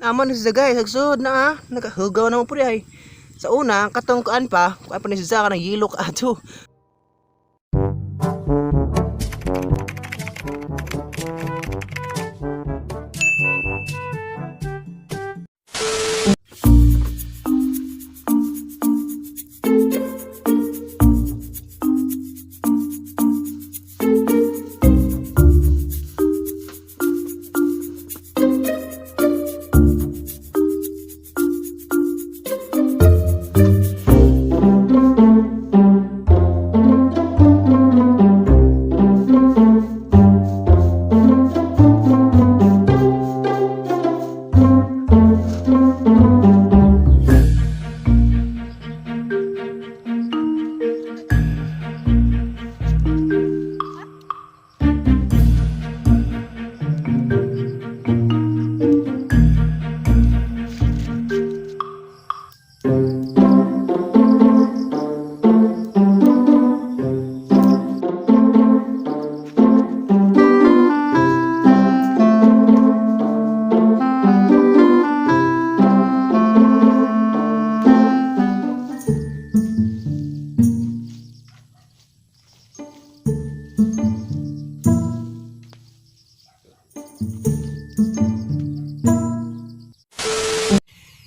Aman ni siya guys, nagsud na nagahugaw na mo pud ay. Sa una, katong kuan pa ni siya kanang yilok ato.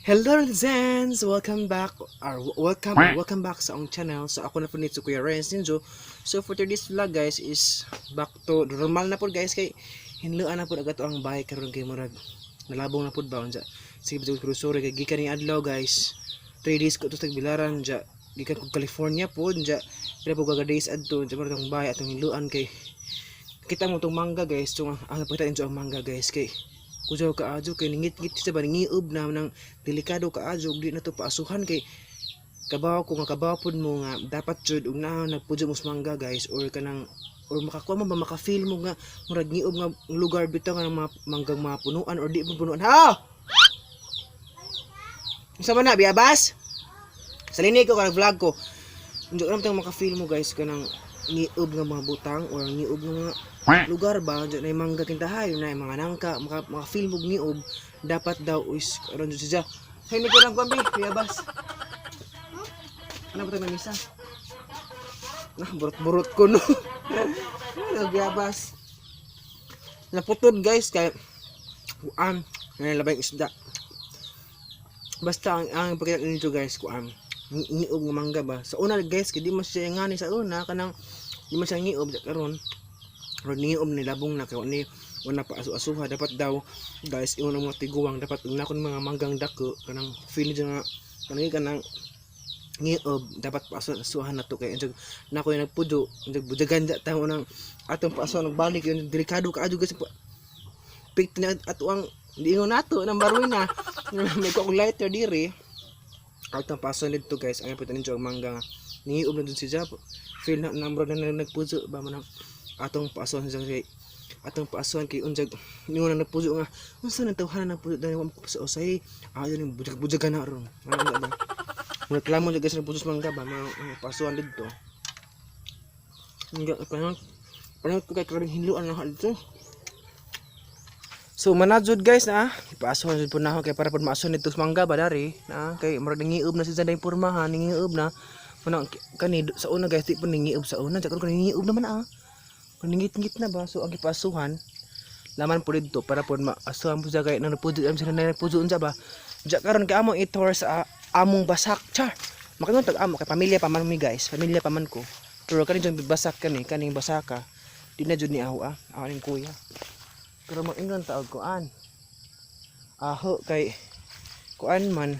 Hello Zens! Welcome back sa ang channel. So ako na po nito kuya rence ninjo. So for today's vlog guys is back to normal na po guys kay hinluan na po agad ang bahay karon kay murag nalabong na po ba unja. Sige bitaw grocery kay gikan ni adlaw guys. 3 days ko to sa Bilaran ja gikan ko California po ja. Pila po gaga days adto ja murag ang bahay atong hinluan kay kita mo tong mangga guys. So ang pagta enjoy ang mangga guys kay kujaw kaajo kay ningit-ngit siya ba ningiob na nang delikado kaajo di na to paasuhan kay kabaw ko nga kabaw pud mo nga dapat jud ug na nagpudyo mos mangga guys or kanang or makakuha mo ba maka-feel mo nga murag ngiob nga lugar bitaw nga mga manggang mga punuan or di mo punuan ha. Unsa man na biabas? Salini ko kanang vlog ko. Unsa ra tang maka-feel mo guys kanang ngiob nga mga butang or ngiob nga lugar ba dyan na yung mangga kintahay na yung mga nangka mga feel mo ngiob dapat daw is karon jud siya hay ni ko lang pambi biyabas ano ba tayo misa nah burot ko no biyabas naputod guys kay kuan labay isda basta ang pagkita nito guys kuan ngiob nga mangga ba sa una guys kay di man siya ngani sa una kanang di man siya ngiob karon niyom ni labong na kay ni wala pa asu-asuha dapat daw guys iyon ang mga tiguang dapat nakon mga manggang dako kanang feel nga kanang ngiob dapat paasuhan na to kay enjog nako yung nagpudo enjog bujagan da tawo nang atong paaso nagbalik yung delikado kaadyo guys pick na ato ang diingon nato nang baroy na may ko lighter diri atong paaso dito guys ang puto ninyo ang mangga ngiob na dun si Jap feel na number na nagpudo ba man atong paasuhan sa kay atong paasuhan kay unjag ningon na nagpujo nga unsa nang tawhanan na pujo dali mo sa usay ayo ning bujag-bujagan na ron ano ba mo reklamo jud guys nagpujo mangga ba mga paasuhan didto nga panang ko kay karon hinluan na dito so manajud guys na paasuhan jud po na kay para pud maasuhan dito mangga ba dari na kay murag ngiob na si Zanday pormahan ngiob na manang kani sa una guys di po ngiob sa una jakon kani ngiob naman paningit-ngit na ba so ang ipasuhan laman po dito para po maasuhan po siya kaya nang napudo sila na napudo unsa ba diya karon kay among itour sa among Basak char makingon tag amo kay pamilya pa man mi guys pamilya pa man ko pero kani jung Basak kaning Basaka di na jud ni aho aning kuya pero mag-ingon taog kuan aho kay kuan man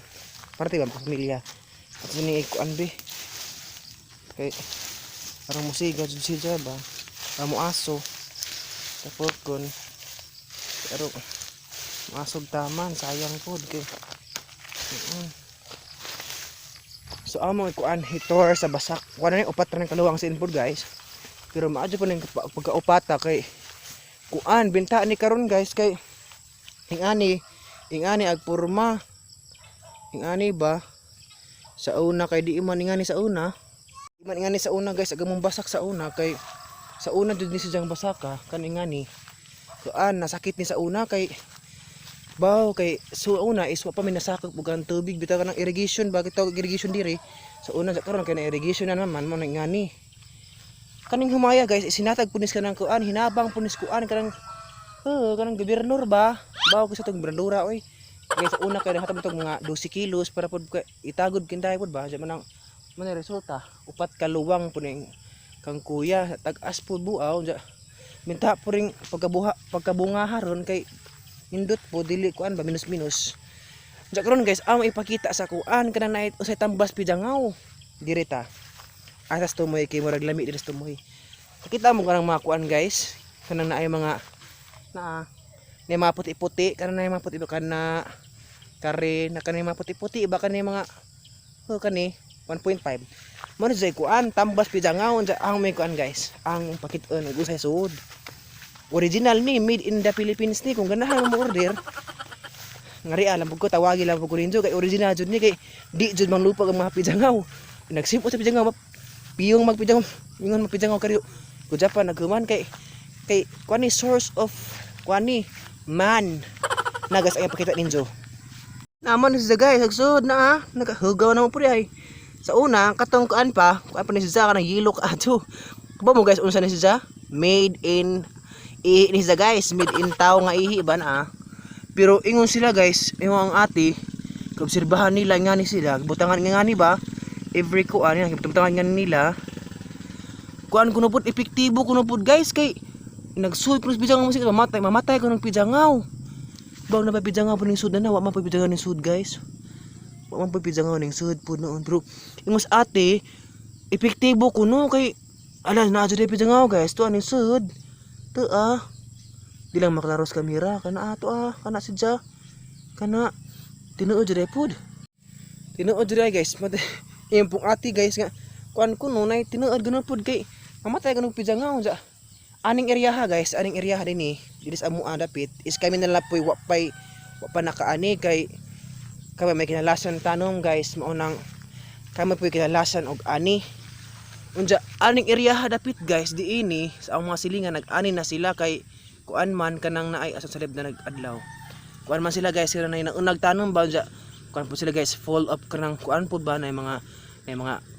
parte ba pamilya at ni kuan be kay parang musiga jud siya ba amo aso tapos kun pero masog taman sayang pod kay so amo kuan hitor sa Basak kuan ni upat ra ng kaluwang sin pod guys pero maadyo pa ning pagkaupata kay kuan binta ni karon guys kay ingani ag porma ingani ba sa una kay di man ingani sa una guys agamong Basak sa una kay sa una jud ni siyang Basaka kan ingani kuan nasakit ni sa una kay Baw kay so una is wa pa may nasakop og ang tubig bitaw kanang irrigation bakit tawag irrigation diri. So una sa karon kay na irrigation na naman mo na ngani. Kaning humaya guys isinatag punis kanang kuan hinabang punis kuan kanang kanang gobernador ba. Baw ko sa tong gobernadora oy. Guys una kay nahatag tong mga 12 kilos para pod itagod kinday pod ba sa manang man resulta upat ka luwang puning kang kuya tag-as pod buaw ja. Minta po ring pagkabunga haron kay indot po dili kuan ba minus-minus. Sa karon guys, amo ipakita sa kuan kanang naay usay tambas Pijangaw. Direta. Asas tumoy kay murag lami diri sa tumoy. Kita mo kanang mga kuan guys, kanang naay mga na mga puti-puti, kanang naay mga puti kana kare na kanay mga puti-puti ba kanay mga kani 1.5. Mo say kuan tambas Pijangaw sa ang may kuan guys. Ang pakit-on usay suod. Original ni made in the Philippines ni kung ganahan mo order ngari alam ko tawagi lang ko ninyo kay original jud ni kay di jud mang lupa ang mga Pijangaw nagsimpo sa Pijangaw piyong magpijangaw ingon magpijangaw kari ko Japan naghuman kay kuan ni source of kuan ni man nagas ay pakita ninyo naman sa guys hagsud na nagahugaw na mo puri ay sa una katong kuan pa ni siya kanang yellow ka ato ba mo guys unsa ni siya made in ihi ni sa guys made in tao nga ihi ba na pero ingon sila guys ingon ang ati obserbahan nila nga ni sila butangan nga ni ba every kuan yan butangan nga nila kuan kuno pud epektibo kuno pud guys kay nagsuot kuno Pijangaw mo mamatay kuno Pijangaw baw na pa Pijangaw ning sud na wa man pa Pijangaw ning sud guys wa man pa Pijangaw ning sud pud noon bro ingon sa ati epektibo kuno kay ala na jud Pijangaw guys to aning sud di lang maklaros kamera kana ato kana sidya kana tinuod jud pod tinuod jud guys yung pong ati guys nga kuan kuno nay tinuod ganon pod kay mamatay kanong Pijangaw ja aning area ha guys aning area dinhi dili sa amo dapit is kami na lapoy wa pa nakaani kay kami may kinalasan tanom guys mao nang kami poy kinalasan og ani unja aning area dapit guys diini sa ang mga silingan nag-ani na sila kay kuan man kanang naay asa sa lib na nag-adlaw kuan man sila guys sila na unag tanom ba unja kuan po sila guys full up kanang kuan po ba na mga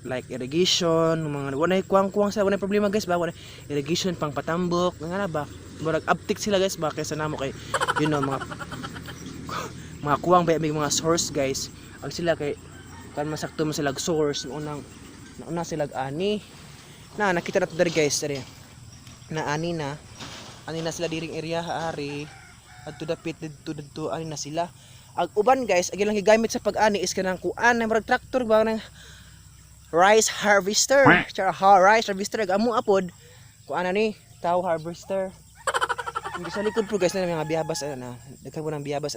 like irrigation mga wanay kuwang sa wanay problema guys ba wanay irrigation pang patambok nga na ba murag uptick sila guys ba kaysa namo kay you know mga kuwang ba may mga source guys ang sila kay kan masakto man sila source una sila ani na nakita nato dari guys dari na ani na sila diring area ari adto dapit dito ani na sila ag uban guys agi lang gigamit sa pag-ani is kanang kuan na murag tractor ba nang rice harvester rice harvester ag amo apod kuan ani tao harvester hindi sa likod po guys na mga biyabas na daghan ko ng biyabas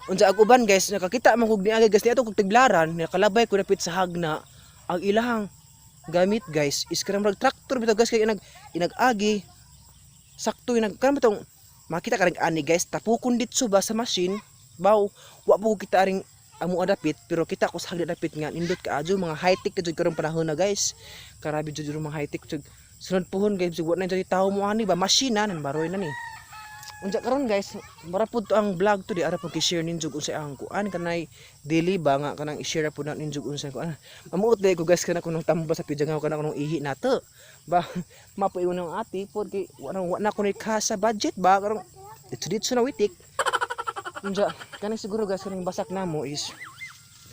unsa ag uban guys nakakita man kog niagay guys niadto kog tiglaran nakalabay ko dapit sa hagna ang ilahang gamit guys is kanang tractor bitaw guys kay inag-agi sakto kanang bitong makita ka ring ani guys tapukon ditso ba sa machine baw wa po kita ring amo adapit pero kita ko sa hagna dapit nga nindot ka adyo mga high tech jud karong panahon na guys karabi jud mga high tech sunod pohon guys wa na jud tawo mo ani ba machine na baroy na ni unsa karon guys mara pud to ang vlog to di ara pud i-share ninyo unsay ang kuan kanay daily ba nga kanang i-share pud na ninyo unsay kuan mamuot day ko guys kana kunong tambas sa Pijangaw kana kunong ihi nato ba mapuiwan ng ati pud kay wa na ko ni sa budget ba karon dito na witik unsa kanang siguro guys kanang basak namo is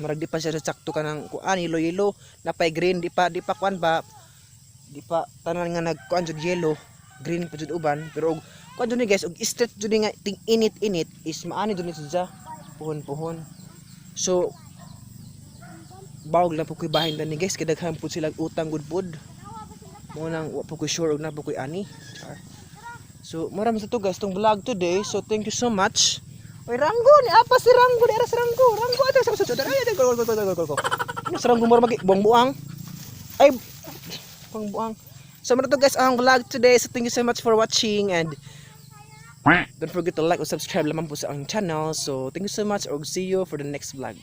marag di pa siya sakto kanang kuan yellow na pay green di pa kuan ba di pa tanan nga nagkuan jud yellow green pa jud uban pero kuan jud ni guys og straight jud nga ting init is maani jud ni siya puhon so bawg lang po koy bahin ni guys kay daghan pud sila utang gud pod mo nang wa po ko sure og na po koy ani so maram sa to guys tong vlog today so thank you so much oy ranggo ni apa si ranggo ni aras ranggo ato sa sudod ay go sa ranggo mo magi buang ay buang so muna to guys ang vlog today so thank you so much for watching and don't forget to like or subscribe lamang po sa ang channel so thank you so much and see you for the next vlog.